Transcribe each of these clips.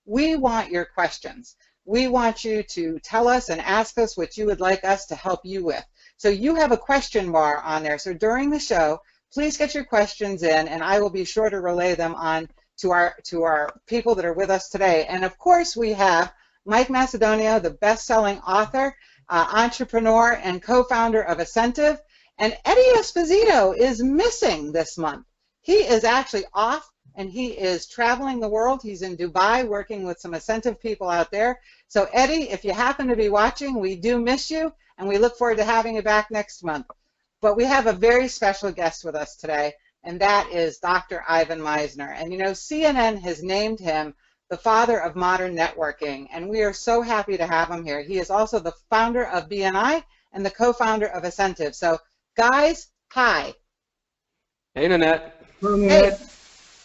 we want your questions. We want you to tell us and ask us what you would like us to help you with. So you have a question bar on there. So during the show, please get your questions in, and I will be sure to relay them on to our people that are with us today. And of course, we have Mike Macedonio, the best-selling author, entrepreneur, and co-founder of Ascentive. And Eddie Esposito is missing this month. He is actually off, and he is traveling the world. He's in Dubai working with some Ascentive people out there. So Eddie, if you happen to be watching, we do miss you, and we look forward to having you back next month. But we have a very special guest with us today, and that is Dr. Ivan Misner. And you know, CNN has named him the father of modern networking, and we are so happy to have him here. He is also the founder of BNI and the co-founder of Ascentive. So guys, hi. Hey, Nanette. Hey,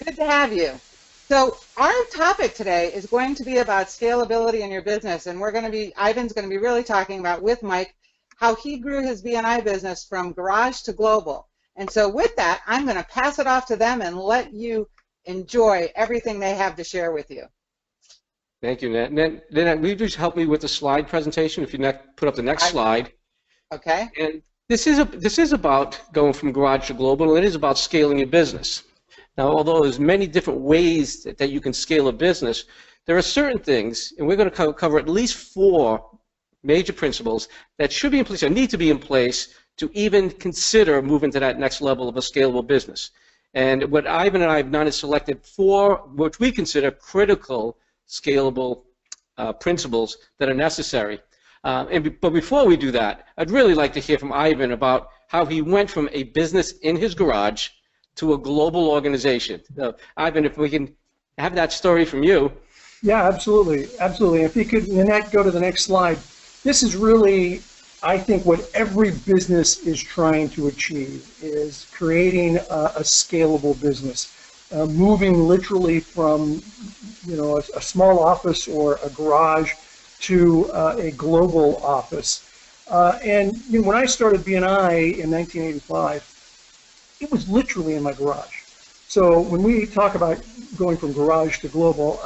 good to have you. So our topic today is going to be about scalability in your business, and Ivan's going to be really talking about with Mike how he grew his BNI business from garage to global. And so with that, I'm going to pass it off to them and let you enjoy everything they have to share with you. Thank you, Nanette. Will you just help me with the slide presentation? If you put up the next slide. Okay. And this is about going from garage to global, and it is about scaling your business. Now, although there's many different ways that you can scale a business, there are certain things, and we're going to cover at least 4 major principles that should be in place or need to be in place to even consider moving to that next level of a scalable business. And what Ivan and I have done is selected 4 what we consider critical scalable principles that are necessary. But before we do that, I'd really like to hear from Ivan about how he went from a business in his garage to a global organization. Ivan, if we can have that story from you. Yeah, absolutely. Absolutely. If you could, Nanette, go to the next slide. This is really, I think, what every business is trying to achieve, is creating a scalable business. Moving literally from, a small office or a garage to a global office. And when I started BNI in 1985, it was literally in my garage. So when we talk about going from garage to global,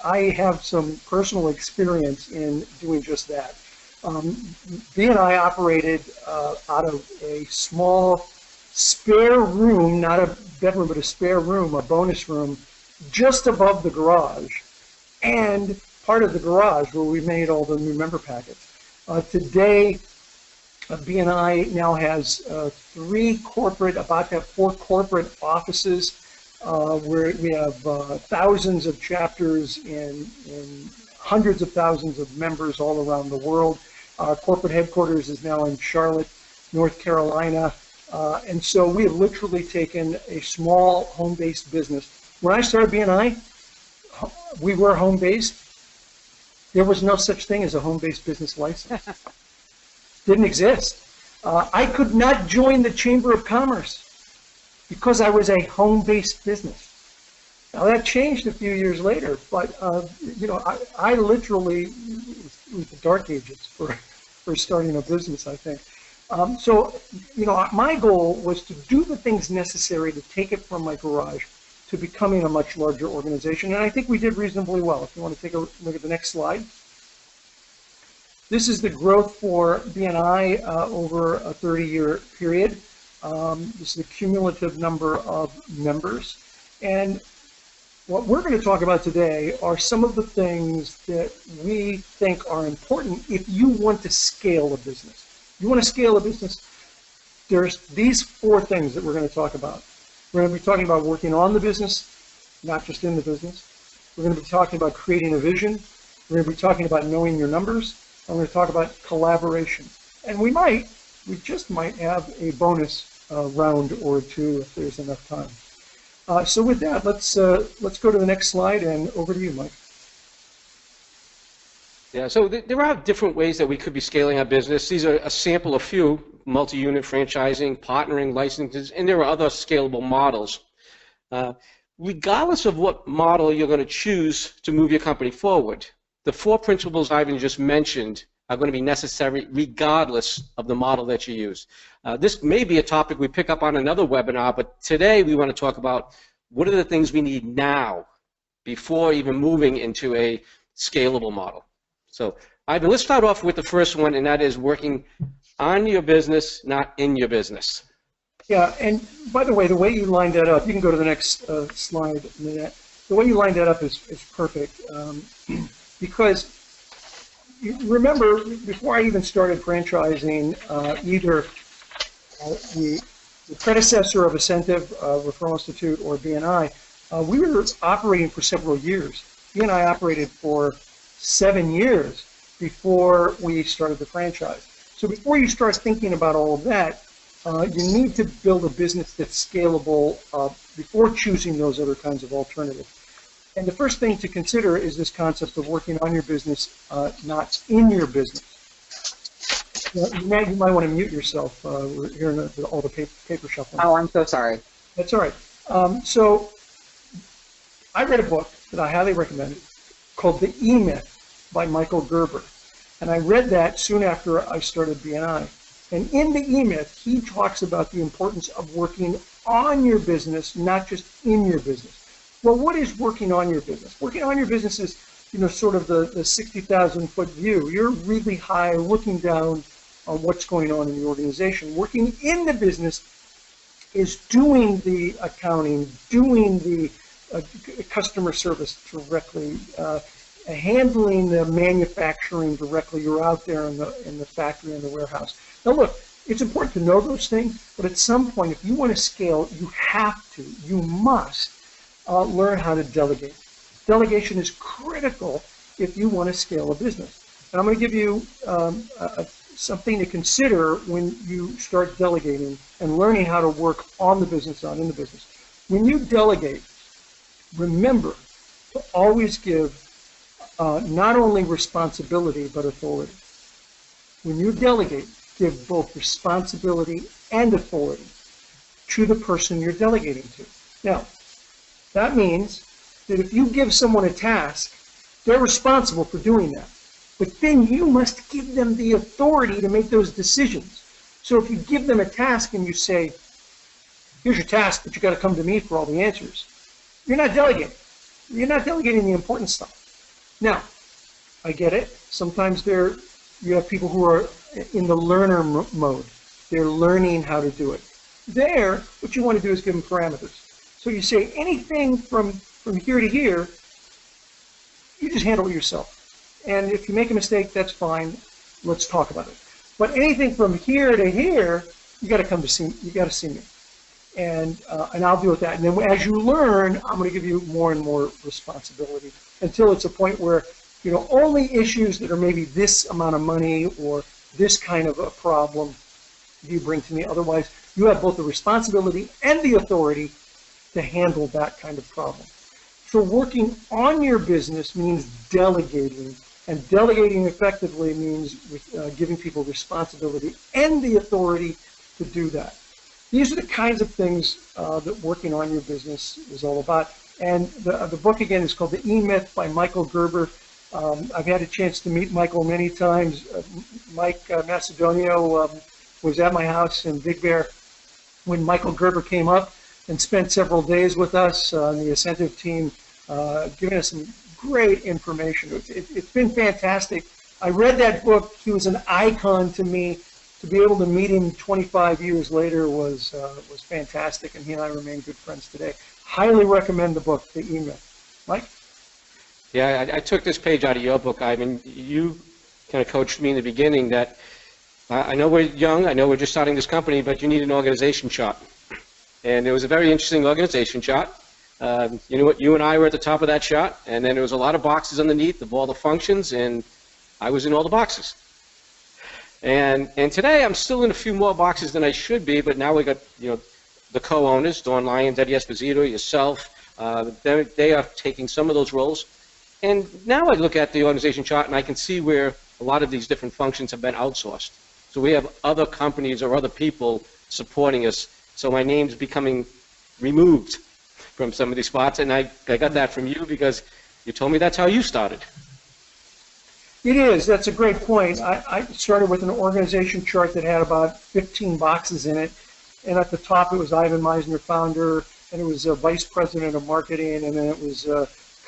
I have some personal experience in doing just that. BNI operated out of a small spare room, not a bedroom, but a spare room, a bonus room, just above the garage, and part of the garage where we made all the new member packets. Today, BNI now has 4 corporate offices where we have thousands of chapters in hundreds of thousands of members all around the world. Our corporate headquarters is now in Charlotte, North Carolina. And so we have literally taken a small home-based business. When I started BNI, we were home-based. There was no such thing as a home-based business license. Didn't exist. I could not join the Chamber of Commerce because I was a home-based business. Now that changed a few years later, but I literally, it was the dark ages for starting a business, I think. My goal was to do the things necessary to take it from my garage to becoming a much larger organization, and I think we did reasonably well. If you want to take a look at the next slide. This is the growth for BNI over a 30-year period. This is the cumulative number of members. And what we're going to talk about today are some of the things that we think are important if you want to scale a business. You want to scale a business, there's these 4 things that we're going to talk about. We're going to be talking about working on the business, not just in the business. We're going to be talking about creating a vision. We're going to be talking about knowing your numbers. I'm going to talk about collaboration. And we just might have a bonus round or 2 if there's enough time. So with that, let's go to the next slide, and over to you, Mike. Yeah, so there are different ways that we could be scaling our business. These are a sample of few: multi-unit franchising, partnering, licenses, and there are other scalable models. Regardless of what model you're going to choose to move your company forward, the 4 principles Ivan just mentioned are going to be necessary regardless of the model that you use. This may be a topic we pick up on another webinar, but today we want to talk about what are the things we need now before even moving into a scalable model. So, Ivan, let's start off with the first one, and that is working on your business, not in your business. Yeah, and by the way, the way you lined that up, you can go to the next slide, Nanette. The way you lined that up is perfect, because you remember, before I even started franchising, either the predecessor of Ascentive, Referral Institute, or BNI, we were operating for several years. BNI operated for 7 years before we started the franchise. So before you start thinking about all of that, you need to build a business that's scalable before choosing those other kinds of alternatives. And the first thing to consider is this concept of working on your business, not in your business. Now, you might want to mute yourself. We're hearing all the paper shuffling. Oh, I'm so sorry. That's all right. So I read a book that I highly recommend called The E-Myth by Michael Gerber. And I read that soon after I started BNI. And in The E-Myth, he talks about the importance of working on your business, not just in your business. Well, what is working on your business? Working on your business is, sort of the 60,000-foot view. You're really high looking down on what's going on in the organization. Working in the business is doing the accounting, doing the customer service directly, handling the manufacturing directly. You're out there in the factory, in the warehouse. Now look, it's important to know those things, but at some point, if you want to scale, you must learn how to delegate. Delegation is critical if you want to scale a business. And I'm going to give you something to consider when you start delegating and learning how to work on the business, not in the business. When you delegate, remember to always give not only responsibility, but authority. When you delegate, give both responsibility and authority to the person you're delegating to. Now, that means that if you give someone a task, they're responsible for doing that. But then you must give them the authority to make those decisions. So if you give them a task and you say, here's your task, but you got to come to me for all the answers, you're not delegating. You're not delegating the important stuff. Now, I get it. Sometimes you have people who are in the learner mode. They're learning how to do it. There, what you want to do is give them parameters. So you say anything from here to here, you just handle it yourself. And if you make a mistake, that's fine. Let's talk about it. But anything from here to here, you got to come to see. You got to see me, and I'll deal with that. And then as you learn, I'm going to give you more and more responsibility until it's a point where only issues that are maybe this amount of money or this kind of a problem you bring to me. Otherwise, you have both the responsibility and the authority to handle that kind of problem. So working on your business means delegating, and delegating effectively means giving people responsibility and the authority to do that. These are the kinds of things that working on your business is all about. And the book, again, is called The E-Myth by Michael Gerber. I've had a chance to meet Michael many times. Mike Macedonio was at my house in Big Bear when Michael Gerber came up and spent several days with us on the Ascentive team, giving us some great information. It's been fantastic. I read that book. He was an icon to me. To be able to meet him 25 years later was fantastic, and he and I remain good friends today. Highly recommend the book, The E-Myth. Mike? Yeah, I took this page out of your book, Ivan. You kind of coached me in the beginning that I know we're young, I know we're just starting this company, but you need an organization chart. And it was a very interesting organization chart. You and I were at the top of that chart, and then there was a lot of boxes underneath of all the functions, and I was in all the boxes. And today I'm still in a few more boxes than I should be, but now we got the co-owners, Dawn Lyons, Eddie Esposito, yourself. They are taking some of those roles. And now I look at the organization chart and I can see where a lot of these different functions have been outsourced. So we have other companies or other people supporting us. So my name's becoming removed from some of these spots, and I got that from you because you told me that's how you started. It is. That's a great point. I started with an organization chart that had about 15 boxes in it, and at the top it was Ivan Meisner, founder, and it was vice president of marketing, and then it was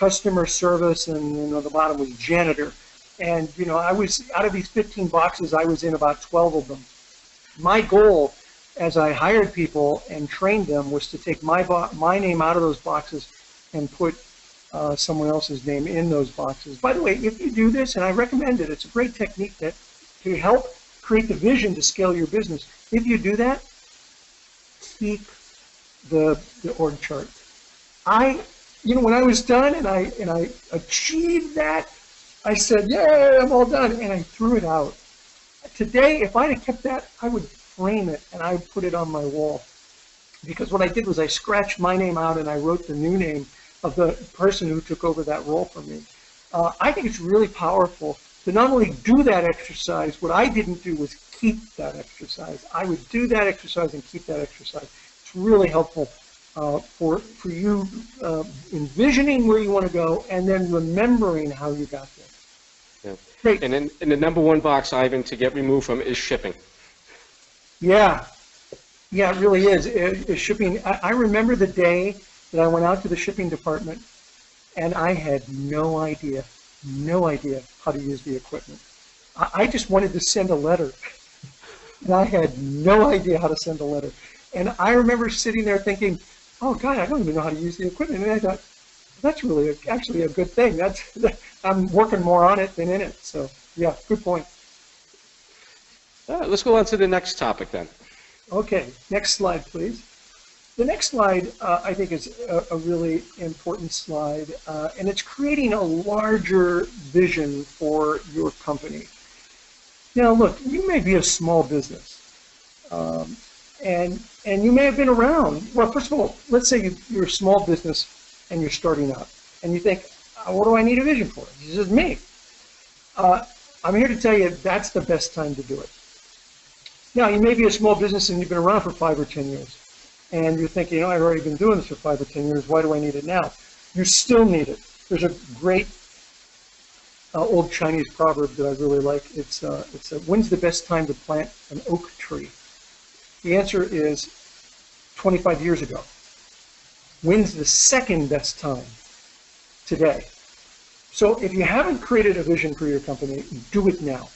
customer service, and the bottom was janitor. And I was, out of these 15 boxes, I was in about 12 of them. My goal as I hired people and trained them was to take my name out of those boxes and put someone else's name in those boxes. By the way, if you do this, and I recommend it, it's a great technique that to help create the vision to scale your business. If you do that, keep the org chart. When I was done and I achieved that, I said, "Yay, I'm all done," and I threw it out. Today, if I'd have kept that, I would frame it and I would put it on my wall. Because what I did was I scratched my name out and I wrote the new name of the person who took over that role from me. I think it's really powerful to not only do that exercise. What I didn't do was keep that exercise. I would do that exercise and keep that exercise. It's really helpful for you envisioning where you want to go and then remembering how you got there. Yeah. Great. And then the number one box, Ivan, to get removed from is shipping. Yeah, it really is. Shipping. I remember the day that I went out to the shipping department and I had no idea how to use the equipment. I just wanted to send a letter and I had no idea how to send a letter. And I remember sitting there thinking, oh God, I don't even know how to use the equipment. And I thought, that's really actually a good thing. I'm working more on it than in it. So yeah, good point. Let's go on to the next topic then. Okay, next slide, please. The next slide, I think, is a really important slide, and it's creating a larger vision for your company. Now, look, you may be a small business, and you may have been around. Well, first of all, let's say you're a small business and you're starting out, and you think, what do I need a vision for? This is me. I'm here to tell you that's the best time to do it. Now, you may be a small business and you've been around for 5 or 10 years. And you're thinking, I've already been doing this for 5 or 10 years. Why do I need it now? You still need it. There's a great old Chinese proverb that I really like. It's when's the best time to plant an oak tree? The answer is 25 years ago. When's the second best time? Today. So if you haven't created a vision for your company, do it now.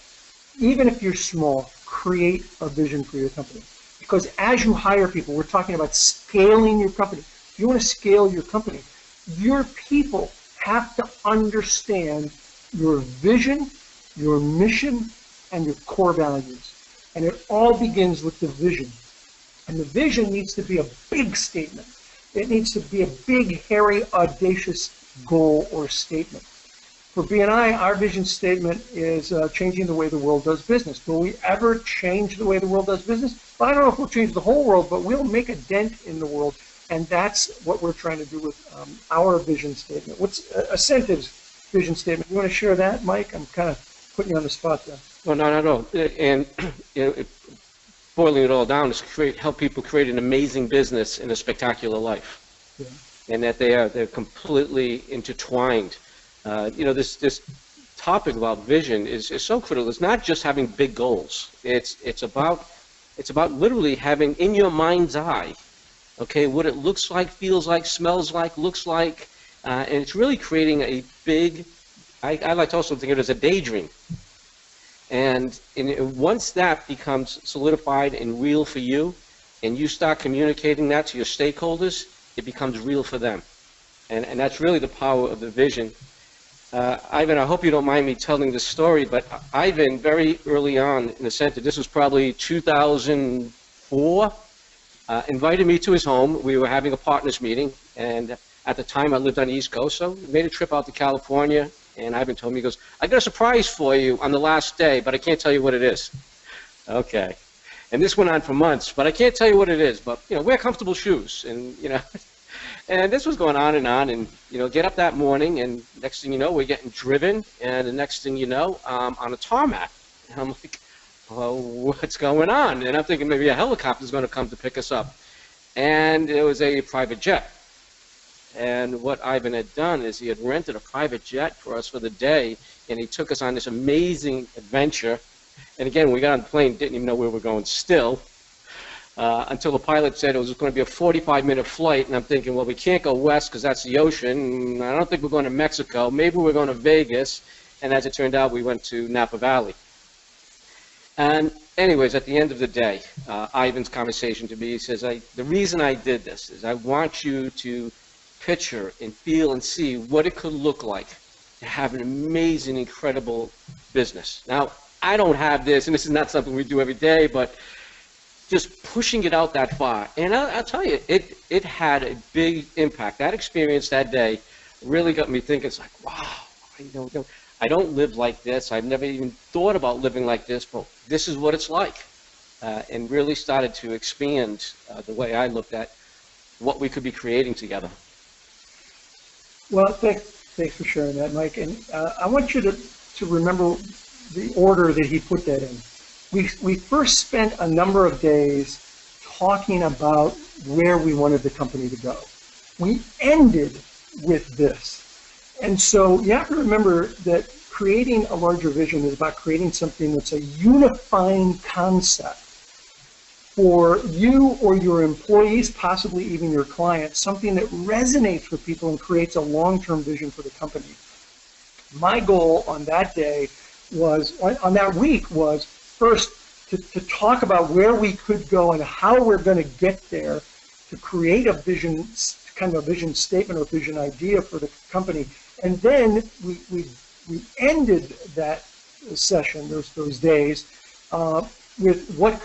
Even if you're small, create a vision for your company. Because as you hire people, we're talking about scaling your company. If you want to scale your company, your people have to understand your vision, your mission, and your core values. And it all begins with the vision. And the vision needs to be a big statement. It needs to be a big, hairy, audacious goal or statement. For BNI, our vision statement is changing the way the world does business. Will we ever change the way the world does business? Well, I don't know if we'll change the whole world, but we'll make a dent in the world. And that's what we're trying to do with our vision statement. What's Ascentive's vision statement? You want to share that, Mike? I'm kind of putting you on the spot there. Well, no. And boiling it all down is help people create an amazing business and a spectacular life. Yeah. And that they're completely intertwined. This topic about vision is so critical. It's not just having big goals. It's about literally having in your mind's eye, okay, what it looks like, feels like, smells like, looks like, and it's really creating a big. I like to also think of it as a daydream. And once that becomes solidified and real for you, and you start communicating that to your stakeholders, it becomes real for them. And that's really the power of the vision. Ivan, I hope you don't mind me telling this story, but Ivan, very early on in the center, this was probably 2004, invited me to his home. We were having a partners meeting, and at the time I lived on the East Coast, so we made a trip out to California, and Ivan told me, he goes, I got a surprise for you on the last day, but I can't tell you what it is. Okay. And this went on for months, but I can't tell you what it is, but, wear comfortable shoes, and, And this was going on, and get up that morning, and next thing you know, we're getting driven, and the next thing you know, on a tarmac. And I'm like, well, what's going on? And I'm thinking maybe a helicopter's going to come to pick us up. And it was a private jet. And what Ivan had done is he had rented a private jet for us for the day, and he took us on this amazing adventure. And again, when we got on the plane, didn't even know where we were going still. until the pilot said it was going to be a 45-minute flight, and I'm thinking, well, we can't go west because that's the ocean, and I don't think we're going to Mexico. Maybe we're going to Vegas, and as it turned out, we went to Napa Valley. And anyways, at the end of the day, Ivan's conversation to me, he says, the reason I did this is I want you to picture and feel and see what it could look like to have an amazing, incredible business. Now, I don't have this, and this is not something we do every day, but just pushing it out that far. And I'll tell you, it had a big impact. That experience that day really got me thinking, it's like, wow, I don't live like this. I've never even thought about living like this, but this is what it's like. And really started to expand the way I looked at what we could be creating together. Well, thanks for sharing that, Mike. And I want you to remember the order that he put that in. We first spent a number of days talking about where we wanted the company to go. We ended with this. And so you have to remember that creating a larger vision is about creating something that's a unifying concept for you or your employees, possibly even your clients, something that resonates with people and creates a long-term vision for the company. My goal on that day was, on that week, was first to talk about where we could go and how we're going to get there, to create a vision, kind of a vision statement or vision idea for the company. And then we ended that session, those days, with what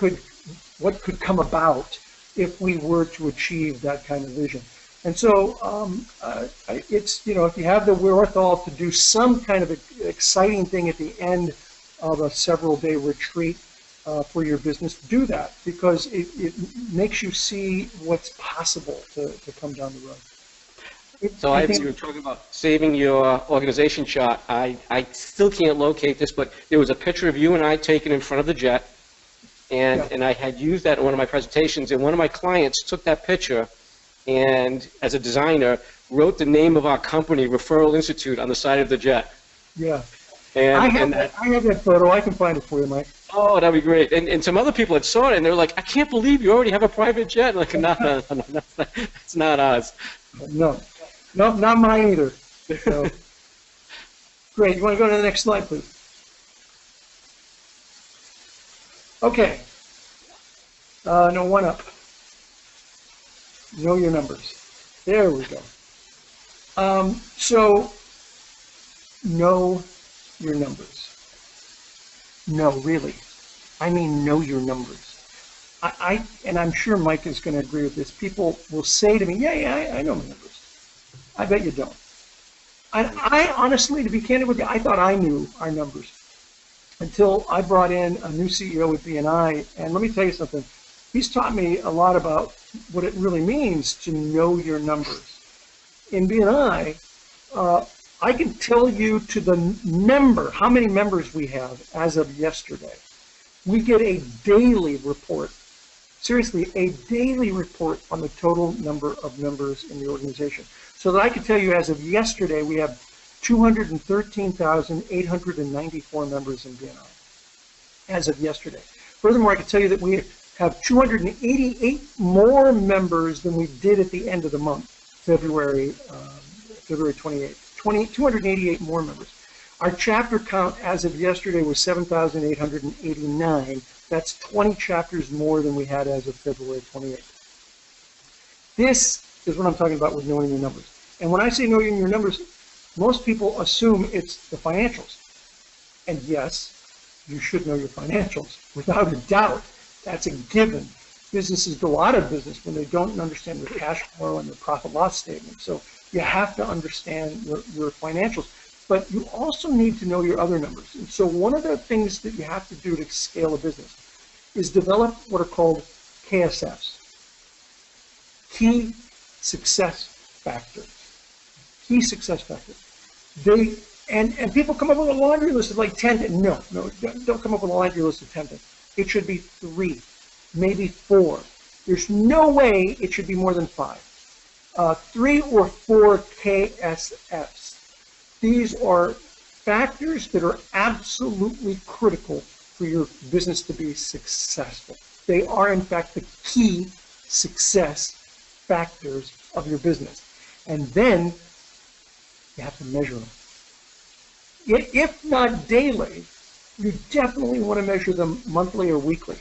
could come about if we were to achieve that kind of vision. And so it's, if you have the wherewithal to do some kind of exciting thing at the end of a several-day retreat for your business, do that, because it makes you see what's possible to come down the road. So you were talking about saving your organization chart. I still can't locate this, but there was a picture of you and I taken in front of the jet, and I had used that in one of my presentations, and one of my clients took that picture and, as a designer, wrote the name of our company, Referral Institute, on the side of the jet. Yeah. And I have that photo. I can find it for you, Mike. Oh, that'd be great. And some other people had saw it, and they're like, I can't believe you already have a private jet. Like, no, that's not ours. No, not mine either. So, great. You want to go to the next slide, please? Okay. No, one up. Know your numbers. There we go. So, know your numbers. No, really. I mean, know your numbers. And I'm sure Mike is going to agree with this. People will say to me, yeah, I know my numbers. I bet you don't. I honestly, to be candid with you, I thought I knew our numbers until I brought in a new CEO at BNI. And let me tell you something. He's taught me a lot about what it really means to know your numbers. In BNI, I can tell you to the member how many members we have as of yesterday. We get a daily report, seriously, a daily report on the total number of members in the organization. So that I can tell you as of yesterday, we have 213,894 members in BNI as of yesterday. Furthermore, I can tell you that we have 288 more members than we did at the end of the month, February 28th. 288 more members. Our chapter count as of yesterday was 7,889. That's 20 chapters more than we had as of February 28th. This is what I'm talking about with knowing your numbers. And when I say knowing your numbers, most people assume it's the financials. And yes, you should know your financials, without a doubt. That's a given. Businesses go out of business when they don't understand their cash flow and their profit loss statement. So you have to understand your financials, but you also need to know your other numbers. And so one of the things that you have to do to scale a business is develop what are called KSFs, key success factors. Key success factors. And people come up with a laundry list of like 10 things. No, don't come up with a laundry list of 10 things. It should be 3, maybe 4. There's no way it should be more than 5. 3 or 4 KSFs. These are factors that are absolutely critical for your business to be successful. They are, in fact, the key success factors of your business. And then you have to measure them. If not daily, you definitely want to measure them monthly or weekly.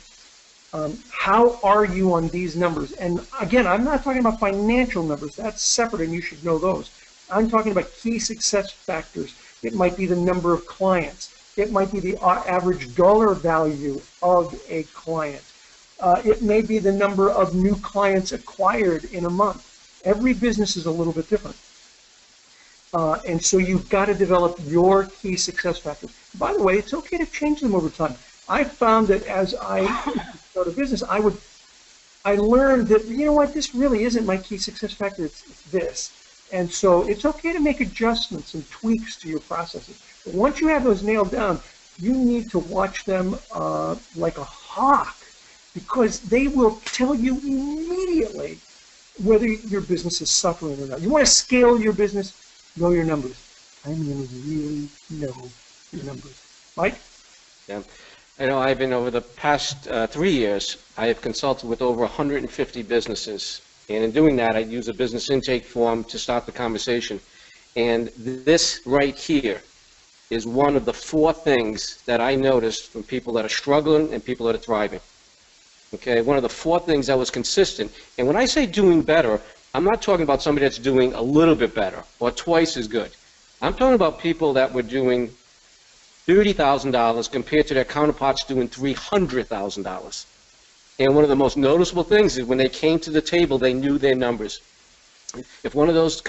How are you on these numbers? And again, I'm not talking about financial numbers. That's separate, and you should know those. I'm talking about key success factors. It might be the number of clients. It might be the average dollar value of a client. It may be the number of new clients acquired in a month. Every business is a little bit different. And so you've got to develop your key success factors. By the way, it's okay to change them over time. I found that as I started a business, I learned that, you know what, this really isn't my key success factor, it's this. And so it's okay to make adjustments and tweaks to your processes. But once you have those nailed down, you need to watch them like a hawk, because they will tell you immediately whether your business is suffering or not. You want to scale your business, know your numbers. I mean, really know your numbers. Mike? Yeah. I know I've been, over the past 3 years, I have consulted with over 150 businesses. And in doing that, I use a business intake form to start the conversation. And this right here is one of the 4 things that I noticed from people that are struggling and people that are thriving. Okay, one of the 4 things that was consistent. And when I say doing better, I'm not talking about somebody that's doing a little bit better or twice as good. I'm talking about people that were doing $30,000 compared to their counterparts doing $300,000. And one of the most noticeable things is when they came to the table, they knew their numbers. If one of those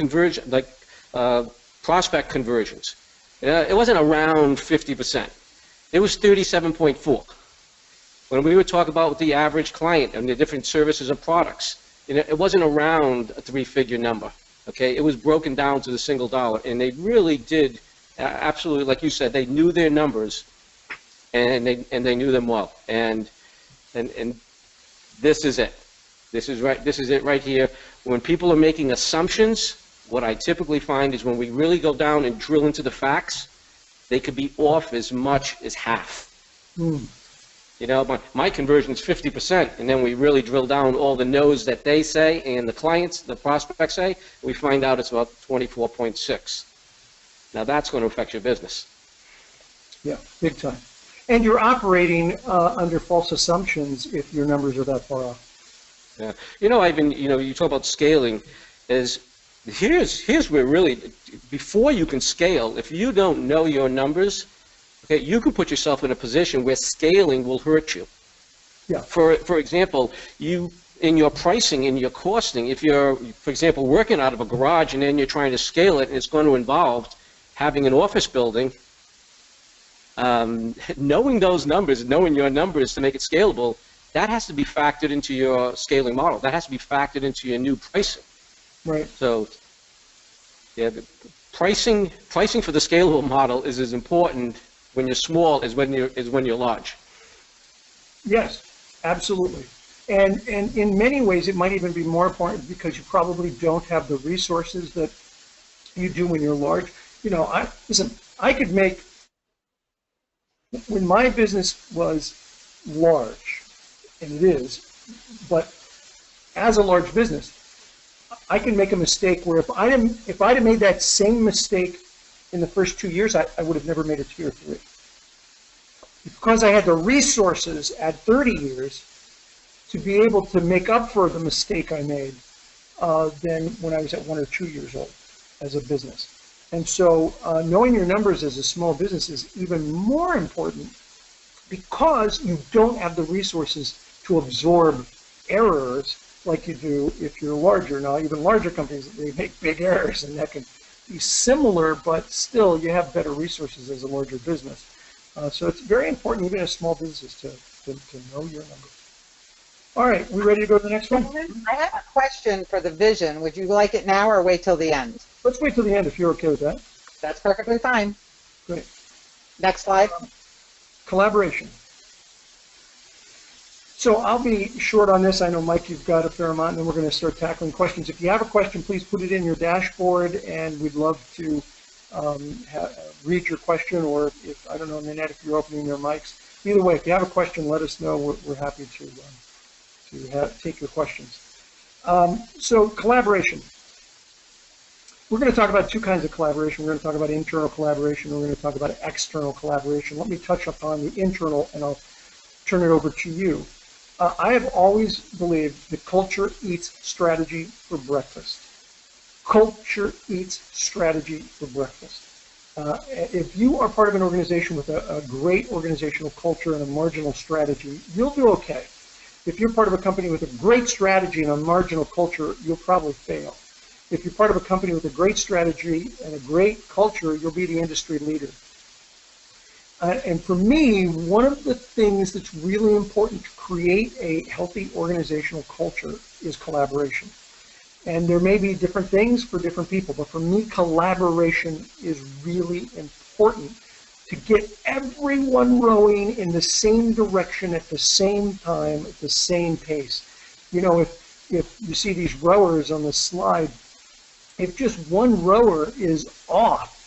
prospect conversions, it wasn't around 50%. It was 37.4. When we were talking about the average client and the different services and products, it wasn't around a 3-figure number. Okay, it was broken down to the single dollar, and they really did absolutely, like you said, they knew their numbers, and they knew them well. And this is it. This is it right here. When people are making assumptions, what I typically find is when we really go down and drill into the facts, they could be off as much as half. You know, my conversion is 50%, and then we really drill down all the no's that they say and the clients, the prospects say, we find out it's about 24.6. Now that's going to affect your business. Yeah, big time. And you're operating under false assumptions if your numbers are that far off. Yeah. You know, you talk about scaling, here's where really, before you can scale, if you don't know your numbers, okay, you can put yourself in a position where scaling will hurt you. Yeah. For example, in your pricing, in your costing, if you're, for example, working out of a garage and then you're trying to scale it, and it's going to involve having an office building, knowing those numbers, knowing your numbers to make it scalable, that has to be factored into your scaling model. That has to be factored into your new pricing. Right. So, yeah, the pricing for the scalable model is as important when you're small as when you're large. Yes, absolutely. And in many ways, it might even be more important because you probably don't have the resources that you do when you're large. You know, I could make, when my business was large, and it is, but as a large business, I can make a mistake where if I'd have made that same mistake in the first 2 years, I would have never made it to year 3. Because I had the resources at 30 years to be able to make up for the mistake I made than when I was at 1 or 2 years old as a business. And so knowing your numbers as a small business is even more important because you don't have the resources to absorb errors like you do if you're larger. Now, even larger companies, they make big errors, and that can be similar, but still you have better resources as a larger business. So it's very important, even as small businesses, to know your numbers. All right, we ready to go to the next one? I have a question for the vision. Would you like it now or wait till the end? Let's wait till the end if you're okay with that. That's perfectly fine. Great. Next slide. Collaboration. So I'll be short on this. I know, Mike, you've got a fair amount, and then we're going to start tackling questions. If you have a question, please put it in your dashboard, and we'd love to read your question, or if, I don't know, Nanette, if you're opening your mics, either way, if you have a question, let us know. We're happy to take your questions. So collaboration. We're going to talk about two kinds of collaboration. We're going to talk about internal collaboration. We're going to talk about external collaboration. Let me touch upon the internal, and I'll turn it over to you. I have always believed that culture eats strategy for breakfast. Culture eats strategy for breakfast. If you are part of an organization with a great organizational culture and a marginal strategy, you'll do okay. If you're part of a company with a great strategy and a marginal culture, you'll probably fail. If you're part of a company with a great strategy and a great culture, you'll be the industry leader. And for me, one of the things that's really important to create a healthy organizational culture is collaboration. And there may be different things for different people, but for me, collaboration is really important to get everyone rowing in the same direction at the same time, at the same pace. You know, if you see these rowers on the slide, if just one rower is off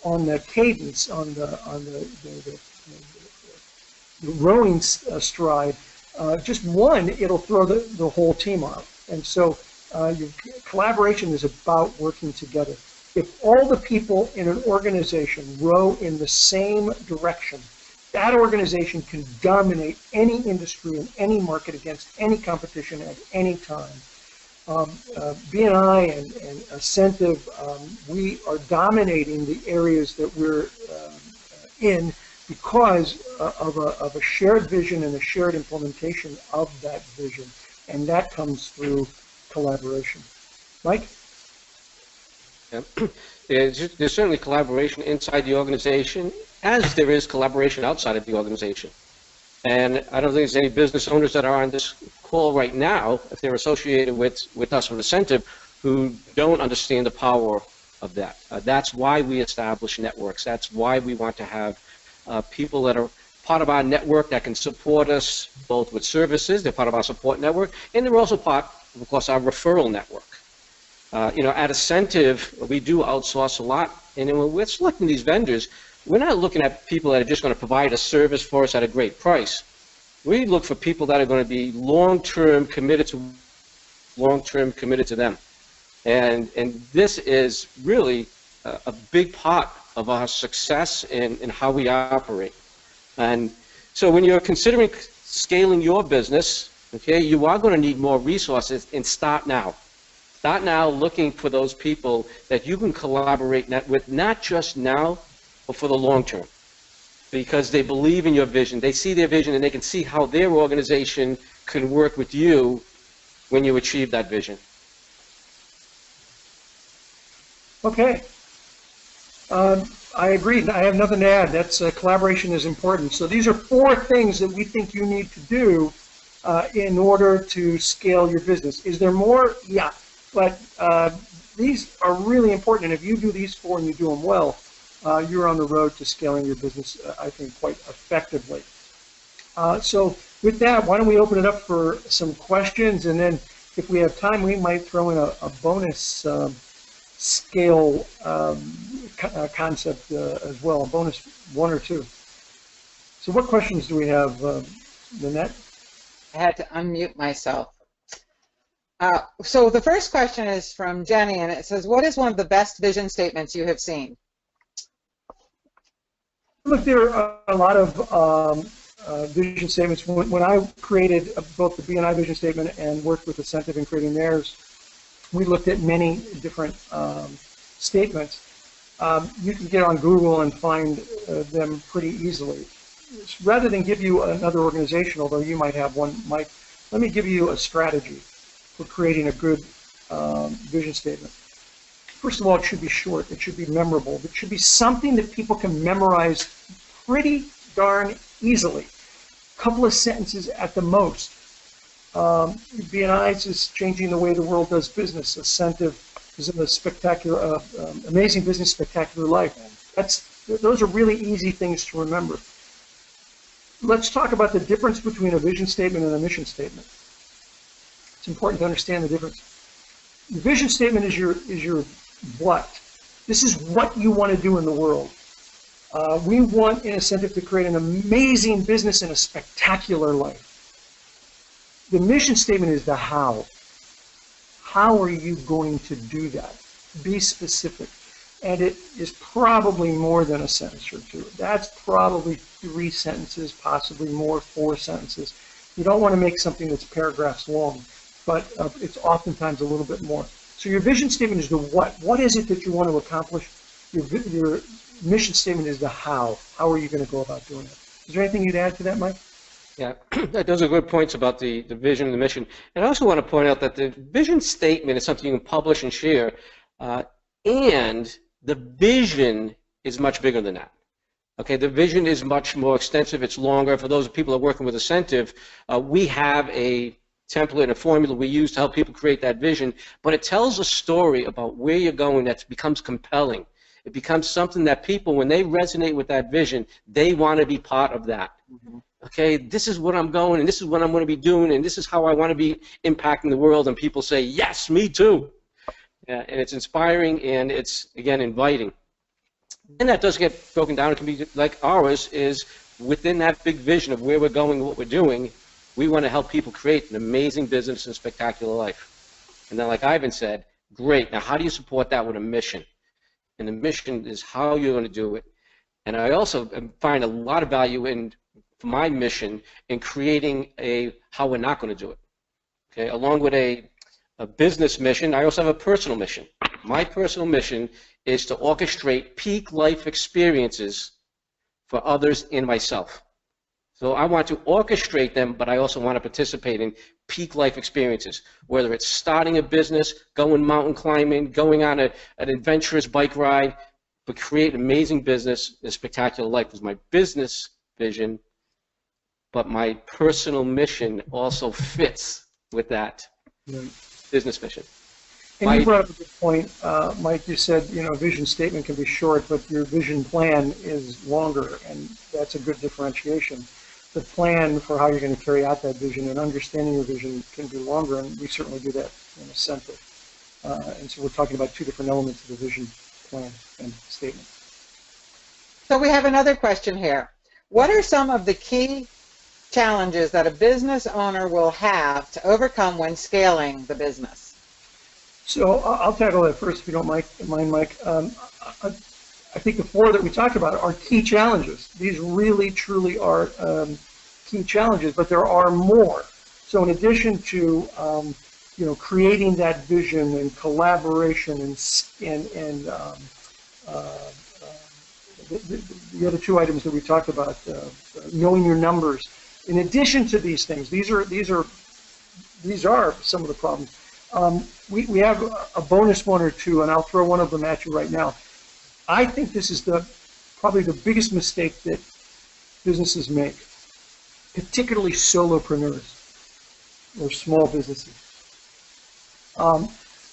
on the cadence, on the rowing stride, just one, it'll throw the whole team off. And so collaboration is about working together. If all the people in an organization row in the same direction, that organization can dominate any industry in any market against any competition at any time. B&I and Ascentive, we are dominating the areas that we're in because of a shared vision and a shared implementation of that vision, and that comes through collaboration. Mike? Yeah. There's certainly collaboration inside the organization, as there is collaboration outside of the organization. And I don't think there's any business owners that are on this call right now, if they're associated with us with Ascentive, who don't understand the power of that. That's why we establish networks. That's why we want to have people that are part of our network that can support us both with services. They're part of our support network, and they're also part, of course, our referral network. You know, at Ascentive, we do outsource a lot, and when we're selecting these vendors, we're not looking at people that are just going to provide a service for us at a great price. We look for people that are going to be long-term committed to them. And this is really a big part of our success in how we operate. And so when you're considering scaling your business, okay, you are going to need more resources, and start now. Start now looking for those people that you can collaborate with, not just now, but for the long term, because they believe in your vision. They see their vision, and they can see how their organization can work with you when you achieve that vision. Okay. I agree. I have nothing to add. That's collaboration is important. So these are 4 things that we think you need to do in order to scale your business. Is there more? Yeah. But these are really important. And if you do these 4 and you do them well, you're on the road to scaling your business, I think, quite effectively. So with that, why don't we open it up for some questions, and then if we have time, we might throw in a bonus scale concept as well, a bonus 1 or 2. So what questions do we have, Nanette? I had to unmute myself. So the first question is from Jenny, and it says, what is one of the best vision statements you have seen? Look, there are a lot of vision statements. When I created both the B&I vision statement and worked with Ascentive in creating theirs, we looked at many different statements. You can get on Google and find them pretty easily. Rather than give you another organization, although you might have one, Mike, let me give you a strategy for creating a good vision statement. First of all, it should be short. It should be memorable. It should be something that people can memorize pretty darn easily. A couple of sentences at the most. B&I is changing the way the world does business. Ascentive is in the spectacular, amazing business, spectacular life. Those are really easy things to remember. Let's talk about the difference between a vision statement and a mission statement. It's important to understand the difference. The vision statement is your what. This is what you want to do in the world. We want an incentive to create an amazing business and a spectacular life. The mission statement is the how. How are you going to do that? Be specific. And it is probably more than a sentence or two. That's probably 3 sentences, possibly more, 4 sentences. You don't want to make something that's paragraphs long, but it's oftentimes a little bit more. So your vision statement is the what. What is it that you want to accomplish? Your mission statement is the how. How are you going to go about doing it? Is there anything you'd add to that, Mike? Yeah, those are good points about the vision and the mission. And I also want to point out that the vision statement is something you can publish and share, and the vision is much bigger than that. Okay, the vision is much more extensive. It's longer. For those people that are working with Incentive, we have a template and a formula we use to help people create that vision, but it tells a story about where you're going that becomes compelling. It becomes something that people, when they resonate with that vision, they want to be part of that. Mm-hmm. Okay, this is what I'm going, and this is what I'm going to be doing, and this is how I want to be impacting the world, and people say, yes, me too. And it's inspiring, and it's, again, inviting. And that does get broken down. It can be like ours is within that big vision of where we're going, what we're doing, we want to help people create an amazing business and spectacular life. And then, like Ivan said, great, now how do you support that with a mission? And the mission is how you're going to do it. And I also find a lot of value in my mission in creating a how we're not going to do it. Okay, along with a business mission, I also have a personal mission. My personal mission is to orchestrate peak life experiences for others and myself. So I want to orchestrate them, but I also want to participate in peak life experiences, whether it's starting a business, going mountain climbing, going on an adventurous bike ride, but create an amazing business, a spectacular life is my business vision, but my personal mission also fits with that business mission. And you brought up a good point, Mike. You said, vision statement can be short, but your vision plan is longer, and that's a good differentiation. The plan for how you're going to carry out that vision and understanding your vision can be longer, and we certainly do that in Incentive. And so we're talking about 2 different elements of the vision plan and statement. So we have another question here. What are some of the key challenges that a business owner will have to overcome when scaling the business? So I'll tackle that first, if you don't mind, Mike. I think the 4 that we talked about are key challenges. These really, truly are key challenges, but there are more. So in addition to creating that vision and collaboration and the other 2 items that we talked about, knowing your numbers. In addition to these things, these are some of the problems. We have a bonus 1 or 2, and I'll throw one of them at you right now. I think this is probably the biggest mistake that businesses make, particularly solopreneurs or small businesses.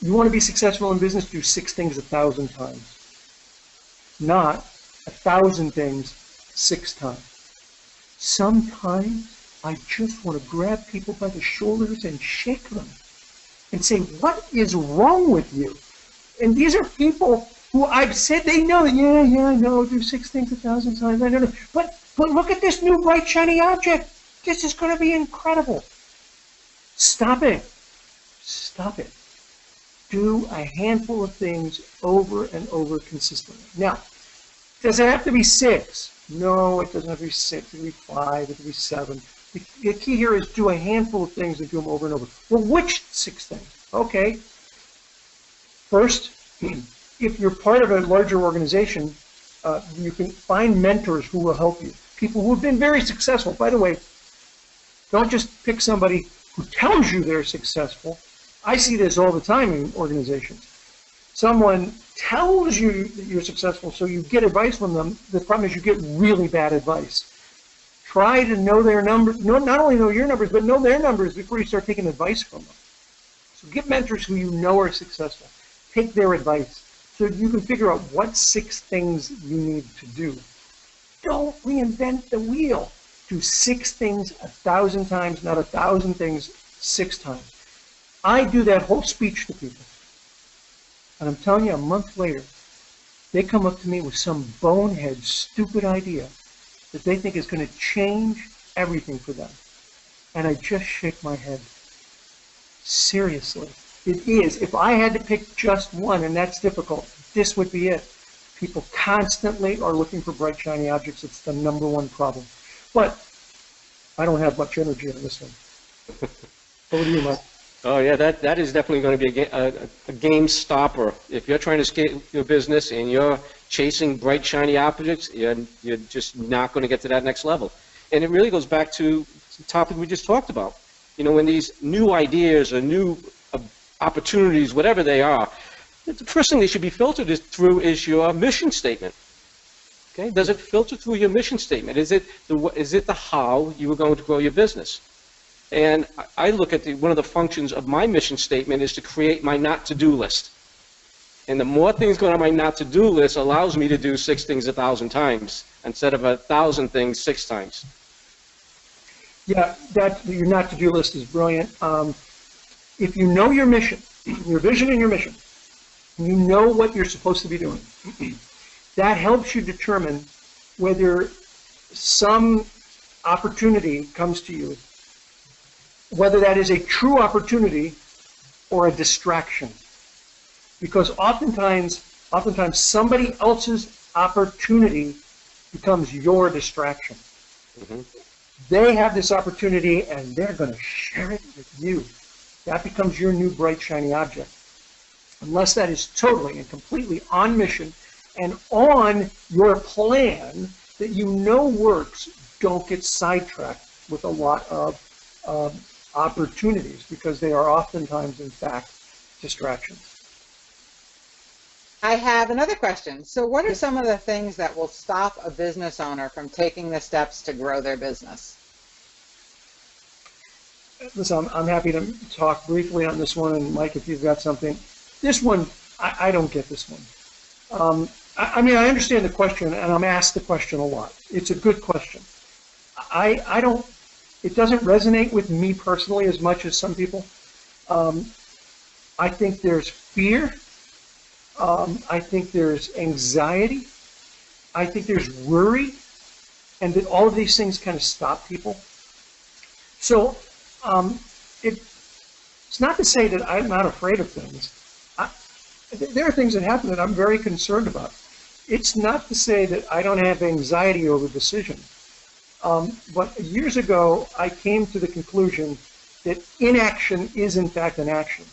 You want to be successful in business, do 6 things 1,000 times, not 1,000 things 6 times. Sometimes I just want to grab people by the shoulders and shake them and say, what is wrong with you? And these are people who I've said they know, yeah, I know, do 6 things 1,000 times, I know. But look at this new bright shiny object. This is going to be incredible. Stop it. Stop it. Do a handful of things over and over consistently. Now, does it have to be 6? No, it doesn't have to be 6. It can be 5. It can be 7. The key here is do a handful of things and do them over and over. Well, which 6 things? Okay. First, if you're part of a larger organization, you can find mentors who will help you. People who have been very successful. By the way, don't just pick somebody who tells you they're successful. I see this all the time in organizations. Someone tells you that you're successful, so you get advice from them. The problem is you get really bad advice. Try to know their numbers, not only know your numbers, but know their numbers before you start taking advice from them. So get mentors who you know are successful. Take their advice so you can figure out what 6 things you need to do. Don't reinvent the wheel. Do 6 things 1,000 times, not 1,000 things 6 times. I do that whole speech to people. And I'm telling you, a month later, They come up to me with some bonehead, stupid idea that they think is going to change everything for them. And I just shake my head. Seriously, it is. If I had to pick just one, and that's difficult, this would be it. People constantly are looking for bright, shiny objects. It's the #1 problem. But I don't have much energy in this one. Over to you, Mike. Oh yeah, that is definitely going to be a game stopper. If you're trying to scale your business and you're chasing bright, shiny objects, you're just not going to get to that next level. And it really goes back to the topic we just talked about. You know, when these new ideas or new opportunities, whatever they are, the first thing they should be filtered through is your mission statement. Okay, does it filter through your mission statement? Is it the how you are going to grow your business? And I look at one of the functions of my mission statement is to create my not-to-do list. And the more things go on my not-to-do list allows me to do 6 things 1,000 times instead of 1,000 things 6 times. Yeah, your not-to-do list is brilliant. If you know your mission, your vision and your mission, and you know what you're supposed to be doing, that helps you determine whether some opportunity comes to you, whether that is a true opportunity or a distraction. Because oftentimes somebody else's opportunity becomes your distraction. Mm-hmm. They have this opportunity and they're going to share it with you. That becomes your new bright, shiny object. Unless that is totally and completely on mission and on your plan that you know works, don't get sidetracked with a lot of opportunities, because they are oftentimes, in fact, distractions. I have another question. So what are some of the things that will stop a business owner from taking the steps to grow their business? Listen, I'm happy to talk briefly on this one, and Mike, if you've got something. This one, I don't get this one. I mean, I understand the question, and I'm asked the question a lot. It's a good question. I don't, it doesn't resonate with me personally as much as some people. I think there's fear. I think there's anxiety. I think there's worry, and that all of these things kind of stop people. So it's not to say that I'm not afraid of things. There are things that happen that I'm very concerned about. It's not to say that I don't have anxiety over decisions. But years ago, I came to the conclusion that inaction is in fact an action.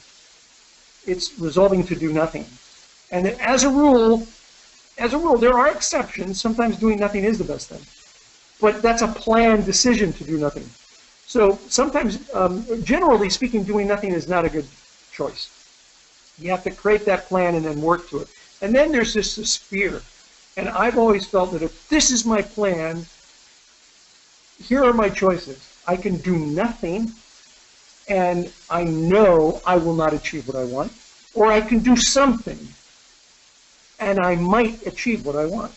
It's resolving to do nothing. And that as a rule, there are exceptions. Sometimes doing nothing is the best thing. But that's a planned decision to do nothing. So sometimes, generally speaking, doing nothing is not a good choice. You have to create that plan and then work to it. And then there's this fear. And I've always felt that if this is my plan, here are my choices. I can do nothing, and I know I will not achieve what I want. Or I can do something, and I might achieve what I want.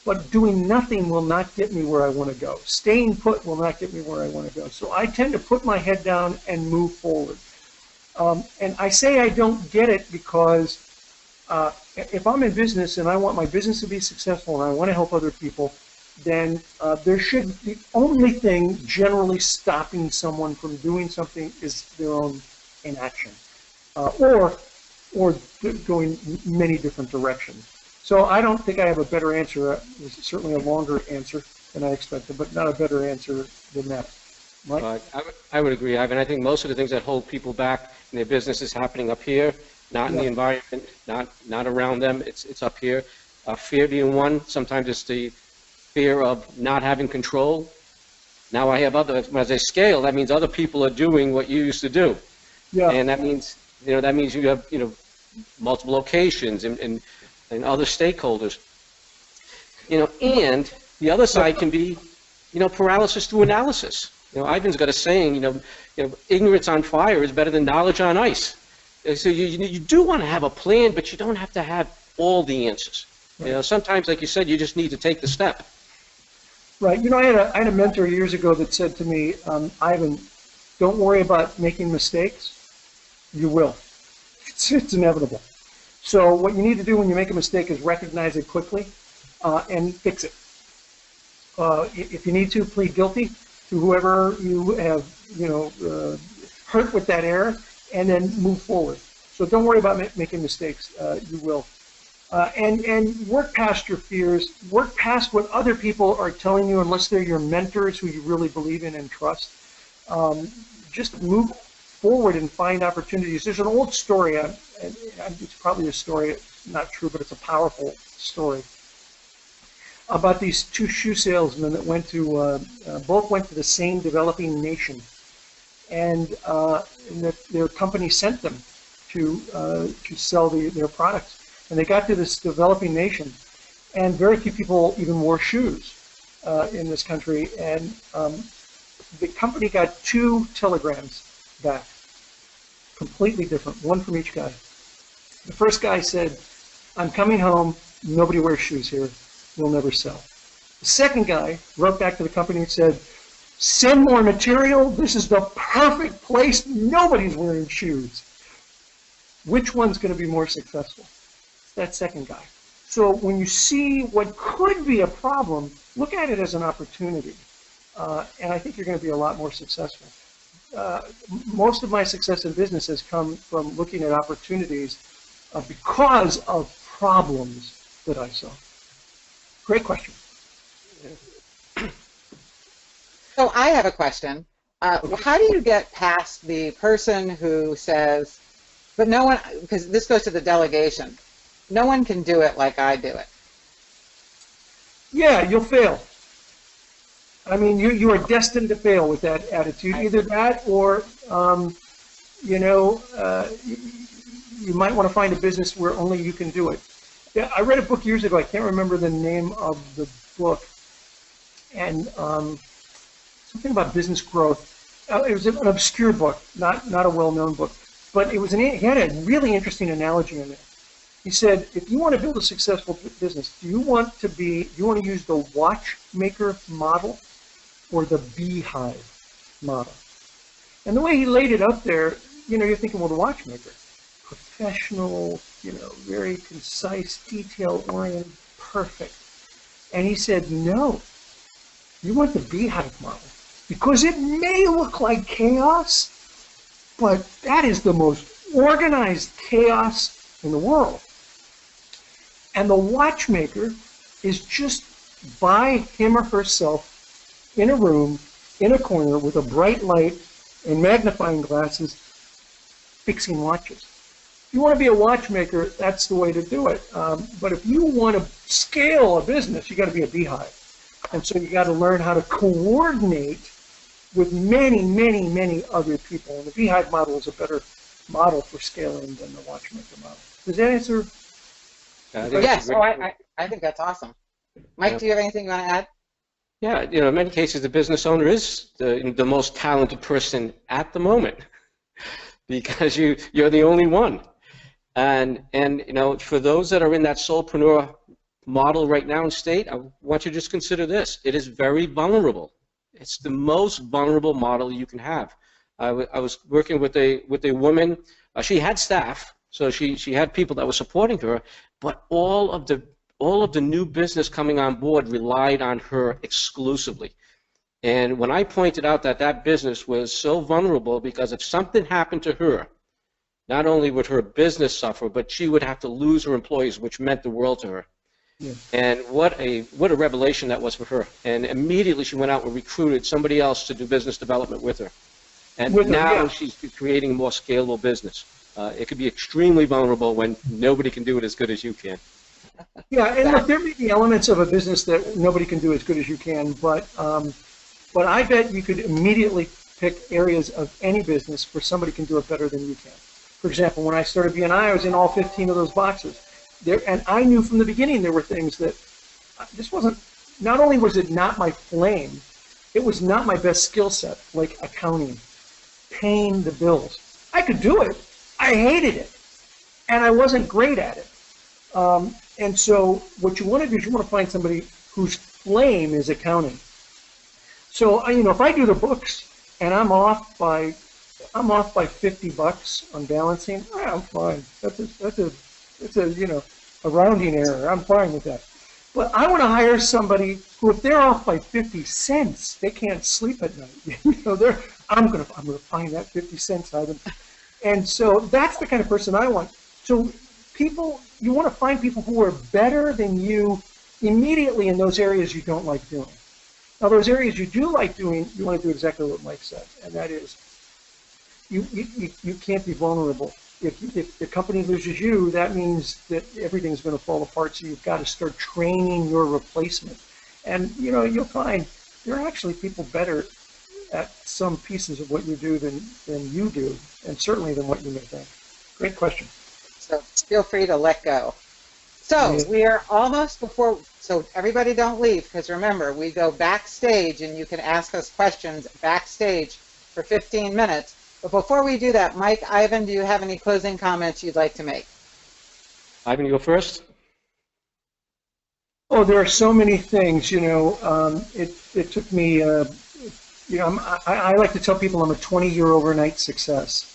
But doing nothing will not get me where I want to go. Staying put will not get me where I want to go. So I tend to put my head down and move forward. And I say I don't get it because if I'm in business and I want my business to be successful and I want to help other people, then there should, the only thing generally stopping someone from doing something is their own inaction, or going many different directions. So I don't think I have a better answer. It's certainly a longer answer than I expected, but not a better answer than that. Mike? I would agree, Ivan. I think most of the things that hold people back in their business is happening up here, not in the environment, not around them. It's up here. Fear being one. Sometimes it's the fear of not having control. Now I have as I scale, that means other people are doing what you used to do. Yeah. And that means, you have, multiple locations and other stakeholders. And the other side can be, paralysis through analysis. Ivan's got a saying, ignorance on fire is better than knowledge on ice. So you do want to have a plan, but you don't have to have all the answers. Right. Sometimes, like you said, you just need to take the step. Right. I had a mentor years ago that said to me, Ivan, don't worry about making mistakes. You will. It's inevitable. So what you need to do when you make a mistake is recognize it quickly and fix it. If you need to, plead guilty to whoever you have, hurt with that error, and then move forward. So don't worry about making mistakes. You will. And work past your fears. Work past what other people are telling you, unless they're your mentors who you really believe in and trust. Just move forward and find opportunities. There's an old story. It's probably a story, not true, but it's a powerful story, about these two shoe salesmen that both went to the same developing nation, and their company sent them to sell their products. And they got to this developing nation, and very few people even wore shoes in this country. And the company got 2 telegrams back, completely different, one from each guy. The first guy said, "I'm coming home, nobody wears shoes here, we'll never sell." The second guy wrote back to the company and said, "Send more material, this is the perfect place, nobody's wearing shoes." Which one's going to be more successful? It's that second guy. So when you see what could be a problem, look at it as an opportunity. And I think you're going to be a lot more successful. Most of my success in business has come from looking at opportunities because of problems that I saw. Great question. So I have a question. How do you get past the person who says, but no one, because this goes to the delegation, no one can do it like I do it? Yeah, you'll fail. I mean, you are destined to fail with that attitude. Either that or, you might want to find a business where only you can do it. Yeah, I read a book years ago. I can't remember the name of the book. And something about business growth. It was an obscure book, not a well-known book. But he had a really interesting analogy in there. He said, if you want to build a successful business, do you want to use the watchmaker model or the beehive model? And the way he laid it up there, you're thinking, well, the watchmaker, professional, very concise, detail-oriented, perfect. And he said, no, you want the beehive model, because it may look like chaos, but that is the most organized chaos in the world. And the watchmaker is just by him or herself in a room, in a corner, with a bright light and magnifying glasses, fixing watches. If you want to be a watchmaker, that's the way to do it. But if you want to scale a business, you got to be a beehive. And so you got to learn how to coordinate with many, many, many other people. And the beehive model is a better model for scaling than the watchmaker model. Does that answer? Yes. I think that's awesome. Mike, do you have anything you want to add? Yeah, in many cases, the business owner is the most talented person at the moment because you're the only one. And for those that are in that solopreneur model right now in state, I want you to just consider this. It is very vulnerable. It's the most vulnerable model you can have. I was working with a woman. She had staff, so she had people that were supporting her, but all of the new business coming on board relied on her exclusively. And when I pointed out that business was so vulnerable because if something happened to her, not only would her business suffer, but she would have to lose her employees, which meant the world to her. Yeah. And what a revelation that was for her. And immediately she went out and recruited somebody else to do business development with her. And now she's creating a more scalable business. It could be extremely vulnerable when nobody can do it as good as you can. Yeah, and look, there may be elements of a business that nobody can do as good as you can, but I bet you could immediately pick areas of any business where somebody can do it better than you can. For example, when I started BNI, I was in all 15 of those boxes. And I knew from the beginning there were things that this wasn't, not only was it not my flame, it was not my best skill set, like accounting, paying the bills. I could do it. I hated it. And I wasn't great at it. And so what you want to do is you want to find somebody whose flame is accounting. So, if I do the books and I'm off by $50 on balancing, I'm fine. That's It's a, a rounding error. I'm fine with that. But I want to hire somebody who, if they're off by 50 cents, they can't sleep at night. I'm gonna find that 50 cents item. And so that's the kind of person I want. So you want to find people who are better than you immediately in those areas you don't like doing. Now, those areas you do like doing, you want to do exactly what Mike said, and that is you can't be vulnerable. If the company loses you, that means that everything's going to fall apart, so you've got to start training your replacement. And, you'll find there are actually people better at some pieces of what you do than you do, and certainly than what you may think. Great question. So feel free to let go. So we are almost before, so everybody don't leave, because remember, we go backstage and you can ask us questions backstage for 15 minutes. But before we do that, Mike, Ivan, do you have any closing comments you'd like to make? Ivan, you go first. Oh, there are so many things, it took me, I like to tell people I'm a 20-year overnight success.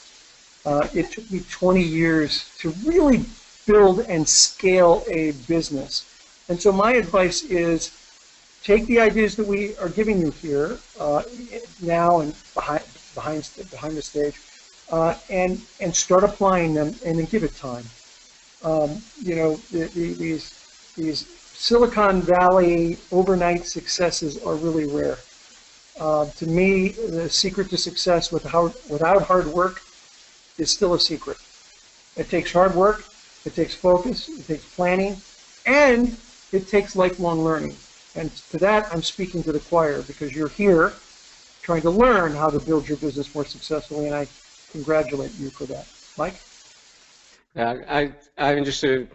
It took me 20 years to really build and scale a business. And so my advice is take the ideas that we are giving you here now and behind the stage and start applying them, and then give it time. These Silicon Valley overnight successes are really rare. To me, the secret to success without hard work is still a secret. It takes hard work, it takes focus, it takes planning, and it takes lifelong learning. And to that, I'm speaking to the choir, because you're here trying to learn how to build your business more successfully, and I congratulate you for that. Mike? I just to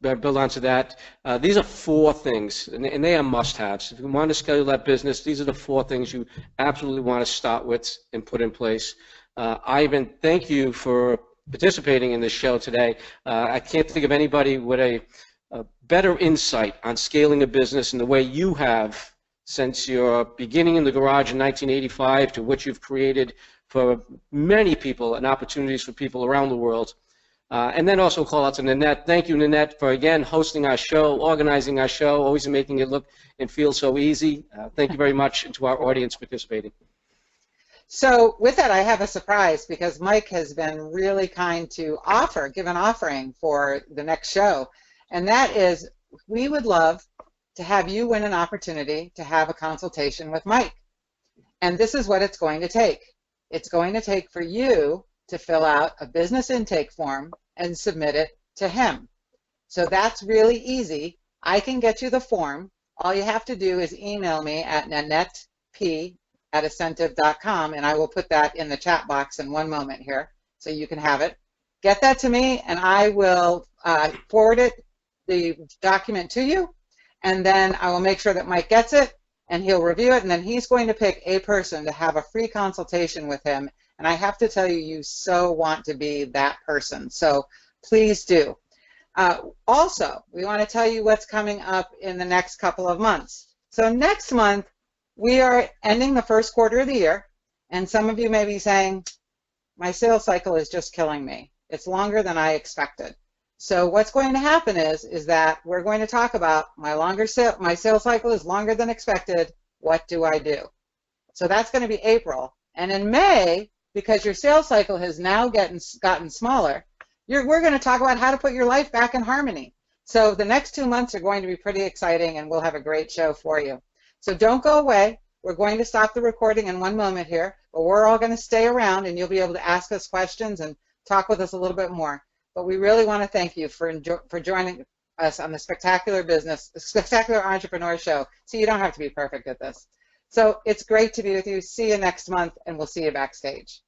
build onto that, these are 4 things, and they are must-haves. If you want to scale that business, these are the 4 things you absolutely want to start with and put in place. Ivan, thank you for participating in this show today. I can't think of anybody with a better insight on scaling a business in the way you have since your beginning in the garage in 1985 to what you've created for many people and opportunities for people around the world. And then also call out to Nanette. Thank you, Nanette, for again hosting our show, organizing our show, always making it look and feel so easy. Thank you very much, and to our audience participating. So with that, I have a surprise, because Mike has been really kind to give an offering for the next show. And that is, we would love to have you win an opportunity to have a consultation with Mike. And this is what it's going to take. It's going to take for you to fill out a business intake form and submit it to him. So that's really easy. I can get you the form. All you have to do is email me at nanetep@ascentive.com, and I will put that in the chat box in one moment here so you can have it. Get that to me, and I will forward the document to you, and then I will make sure that Mike gets it, and he'll review it, and then he's going to pick a person to have a free consultation with him. And I have to tell you, you so want to be that person. So please do. Also, we want to tell you what's coming up in the next couple of months. So next month, we are ending the first quarter of the year, and some of you may be saying, my sales cycle is just killing me. It's longer than I expected. So what's going to happen is that we're going to talk about my sales cycle is longer than expected. What do I do? So that's going to be April. And in May, because your sales cycle has now gotten smaller, we're going to talk about how to put your life back in harmony. So the next 2 months are going to be pretty exciting, and we'll have a great show for you. So don't go away. We're going to stop the recording in one moment here, but we're all going to stay around, and you'll be able to ask us questions and talk with us a little bit more. But we really want to thank you for joining us on the Spectacular Entrepreneur Show. So you don't have to be perfect at this. So it's great to be with you. See you next month, and we'll see you backstage.